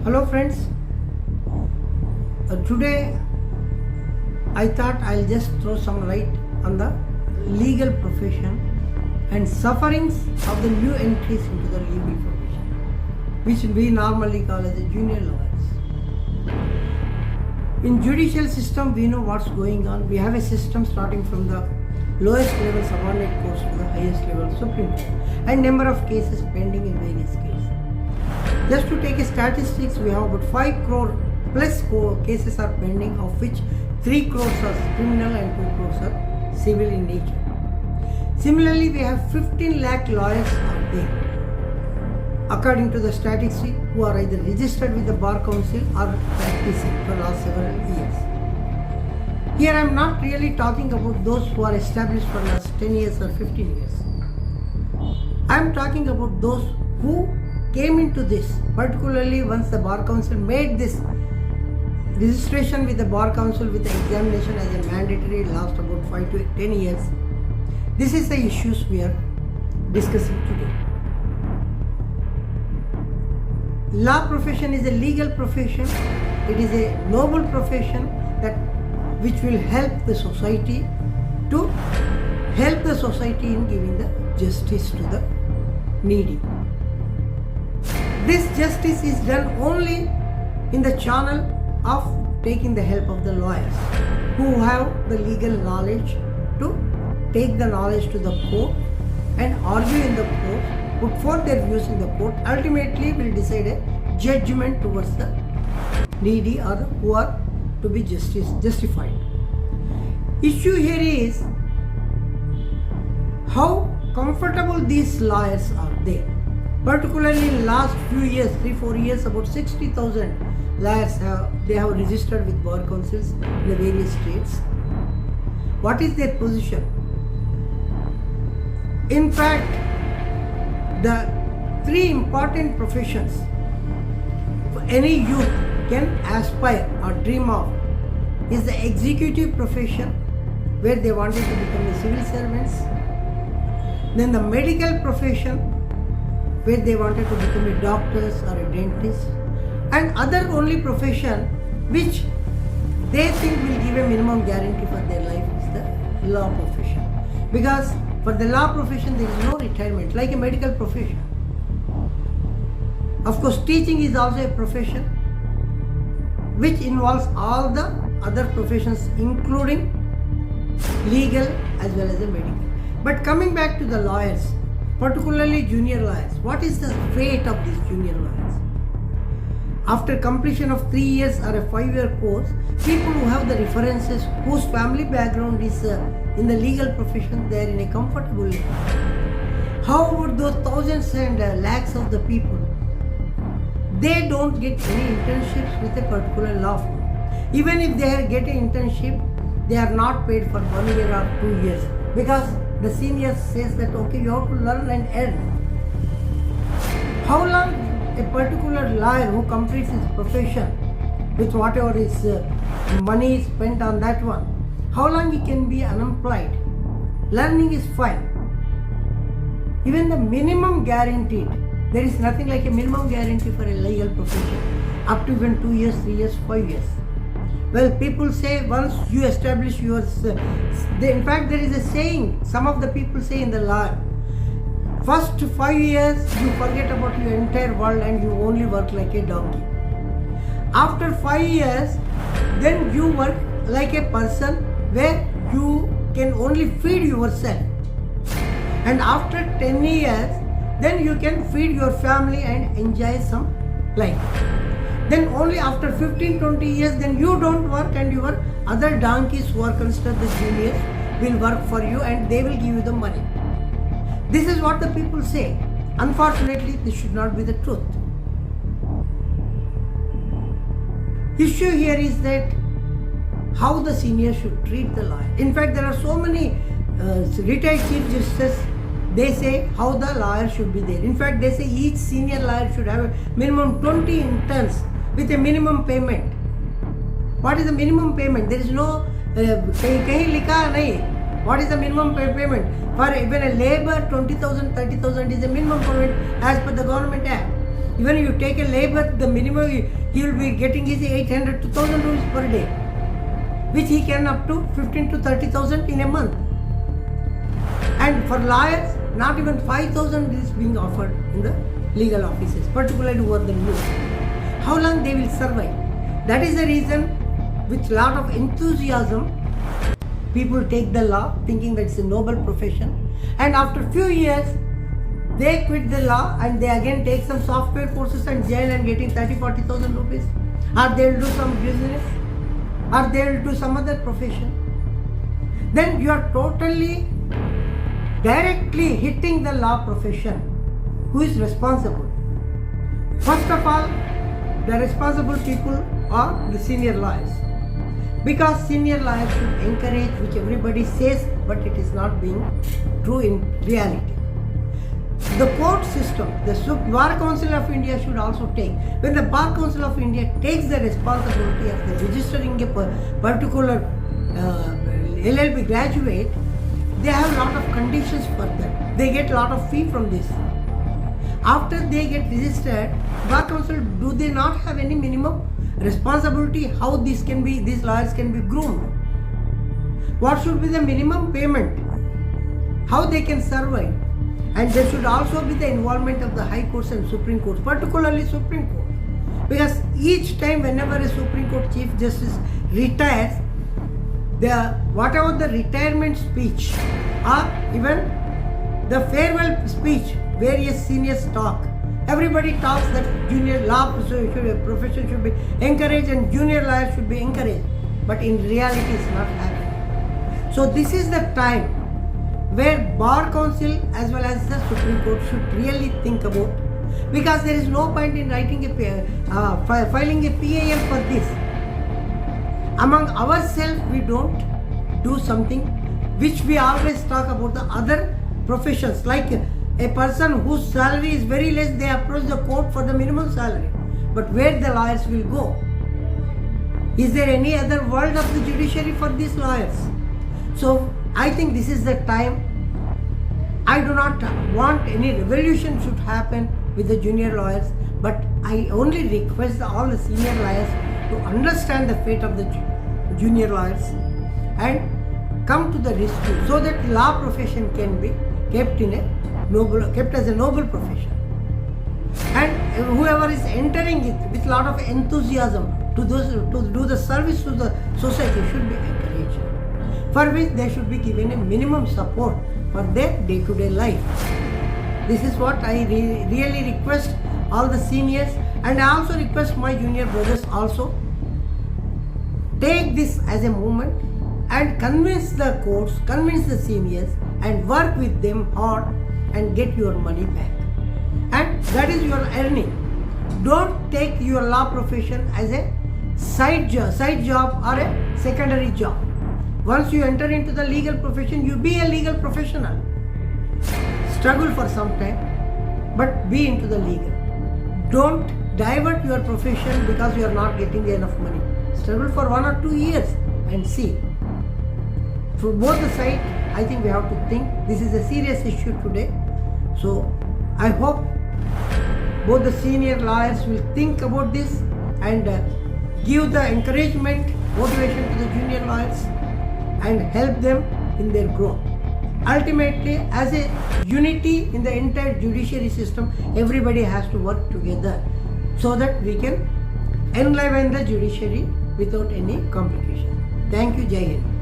Hello friends, today I thought I'll just throw some light on the legal profession and sufferings of the new entries into the legal profession, which we normally call as the junior lawyers. In judicial system, we know what's going on. We have a system starting from the lowest level subordinate courts to the highest level Supreme Court, and number of cases pending in various cases. Just to take a statistics, we have about 5 crore plus cases are pending, of which 3 crores are criminal and 2 crores are civil in nature. Similarly, we have 15 lakh lawyers are there, according to the statistics, who are either registered with the Bar Council or practicing for last several years. Here I am not really talking about those who are established for last 10 years or 15 years. I am talking about those who came into this, particularly once the Bar Council made this registration with the Bar Council with the examination as a mandatory last about 5 to 10 years. This is the issues we are discussing today. Law profession is a legal profession. It is a noble profession which will help the society in giving the justice to the needy. This justice is done only in the channel of taking the help of the lawyers who have the legal knowledge to take the knowledge to the court and argue in the court, put forth their views in the court, ultimately will decide a judgment towards the needy or who are to be justified. Issue here is how comfortable these lawyers are there. Particularly in last few years, 3-4 years, about 60,000 lawyers have registered with bar councils in the various states. What is their position? In fact, the 3 important professions any youth can aspire or dream of is the executive profession, where they wanted to become the civil servants, then the medical profession, where they wanted to become a doctors or a dentist, and other only profession which they think will give a minimum guarantee for their life is the law profession. Because for the law profession there is no retirement like a medical profession. Of course, teaching is also a profession which involves all the other professions including legal as well as the medical. But coming back to the lawyers, particularly junior lawyers, what is the fate of these junior lawyers? After completion of 3 years or a 5-year course, people who have the references, whose family background is in the legal profession, they are in a comfortable level. How about those thousands and lakhs of the people? They don't get any internships with a particular law firm. Even if they get an internship, they are not paid for 1 year or 2 years, because the senior says that okay, you have to learn and earn. How long a particular lawyer who completes his profession with whatever his money is spent on that one, how long he can be unemployed? Learning is fine. Even the minimum guaranteed, there is nothing like a minimum guarantee for a legal profession, up to even 2 years, 3 years, 5 years. Well, people say once you establish yours, in fact there is a saying, some of the people say in the law, first 5 years you forget about your entire world and you only work like a donkey. After 5 years, then you work like a person where you can only feed yourself. And after 10 years, then you can feed your family and enjoy some life. Then only after 15-20 years, then you don't work and your other donkeys who are considered the juniors will work for you and they will give you the money. This is what the people say. Unfortunately, this should not be the truth. Issue here is that how the senior should treat the lawyer. In fact, there are so many retired chief justices, they say how the lawyer should be there. In fact, they say each senior lawyer should have a minimum 20 interns with a minimum payment. What is the minimum payment? There is no kahin likha nahi. What is the minimum payment? For even a labor, 20,000, 30,000 is the minimum payment as per the government act. Even you take a labor, the minimum he will be getting is 800 to 1000 rupees per day, which he can up to 15 to 30,000 in a month. And for lawyers, not even 5,000 is being offered in the legal offices, particularly over the news. How long they will survive? That is the reason, with lot of enthusiasm, people take the law thinking that it's a noble profession, and after few years they quit the law and they again take some software courses and jail and getting 30,000-40,000 rupees, or they will do some business, or they will do some other profession. Then you are totally directly hitting the law profession. Who is responsible? First of all, the responsible people are the senior lawyers, because senior lawyers should encourage, which everybody says, but it is not being true in reality. The court system, the Bar Council of India should also take. When the Bar Council of India takes the responsibility of the registering a particular LLB graduate, they have a lot of conditions for that. They get a lot of fee from this. After they get registered, Bar Council, do they not have any minimum responsibility how these lawyers can be groomed? What should be the minimum payment? How they can survive? And there should also be the involvement of the High Courts and Supreme Courts, particularly Supreme Court. Because each time whenever a Supreme Court Chief Justice retires, whatever the retirement speech or even the farewell speech, various seniors talk. Everybody talks that junior law profession should be encouraged and junior lawyers should be encouraged. But in reality it's not happening. So this is the time where Bar Council as well as the Supreme Court should really think about, because there is no point in writing filing a PAL for this. Among ourselves we don't do something which we always talk about the other professions, like a person whose salary is very less, they approach the court for the minimum salary. But where the lawyers will go? Is there any other world of the judiciary for these lawyers? So I think this is the time. I do not want any revolution should happen with the junior lawyers, but I only request all the senior lawyers to understand the fate of the junior lawyers and come to the rescue, so that law profession can be kept as a noble profession. And whoever is entering it with lot of enthusiasm to do the service to the society should be encouraged, for which they should be given a minimum support for their day-to-day life. This is what I really request all the seniors, and I also request my junior brothers also. Take this as a movement and convince the courts, convince the seniors, and work with them hard and get your money back. And that is your earning. Don't take your law profession as a side job or a secondary job. Once you enter into the legal profession, you be a legal professional. Struggle for some time, but be into the legal. Don't divert your profession because you are not getting enough money. Struggle for 1 or 2 years and see. For both the sides, I think we have to think. This is a serious issue today. So I hope both the senior lawyers will think about this and give the encouragement, motivation to the junior lawyers and help them in their growth. Ultimately, as a unity in the entire judiciary system, everybody has to work together so that we can enliven the judiciary without any complication. Thank you. Jai Hind.